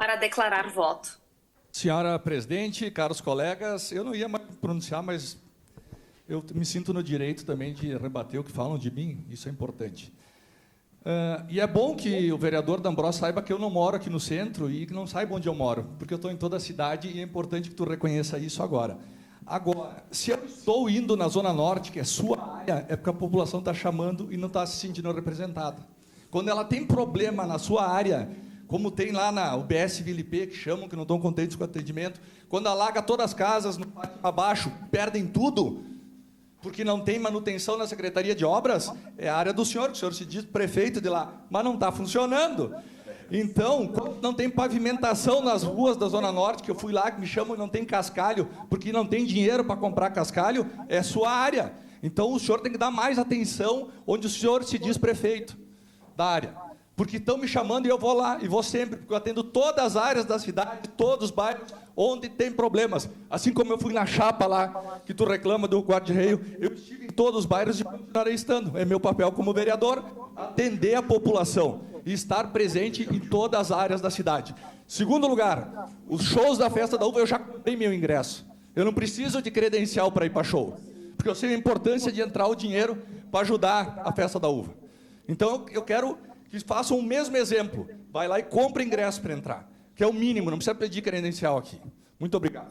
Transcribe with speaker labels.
Speaker 1: Para declarar voto.
Speaker 2: Senhora presidente, caros colegas, eu não ia mais pronunciar, mas eu me sinto no direito também de rebater o que falam de mim, isso é importante. E é bom que o vereador D'Ambrosio saiba que eu não moro aqui no centro e que não saiba onde eu moro, porque eu estou em toda a cidade e é importante que tu reconheça isso agora. Agora, se eu estou indo na Zona Norte, que é sua área, é porque a população está chamando e não está se sentindo representada. Quando ela tem problema na sua área, como tem lá na UBS Vila IP, que chamam, que não estão contentes com o atendimento, quando alaga todas as casas no pátio abaixo, perdem tudo, porque não tem manutenção na Secretaria de Obras, é a área do senhor, que o senhor se diz prefeito de lá, mas não está funcionando. Então, quando não tem pavimentação nas ruas da Zona Norte, que eu fui lá, que me chamam e não tem cascalho, porque não tem dinheiro para comprar cascalho, é sua área. Então, o senhor tem que dar mais atenção onde o senhor se diz prefeito da área. Porque estão me chamando e eu vou lá, e vou sempre, porque eu atendo todas as áreas da cidade, todos os bairros, onde tem problemas. Assim como eu fui na chapa lá, que tu reclama do guarda-reio, eu estive em todos os bairros e continuarei estando. É meu papel como vereador, atender a população e estar presente em todas as áreas da cidade. Segundo lugar, os shows da Festa da Uva, eu já comprei meu ingresso. Eu não preciso de credencial para ir para show, porque eu sei a importância de entrar o dinheiro para ajudar a Festa da Uva. Então, eu quero que façam o mesmo exemplo. Vai lá e compra ingresso para entrar, que é o mínimo, não precisa pedir credencial aqui. Muito obrigado.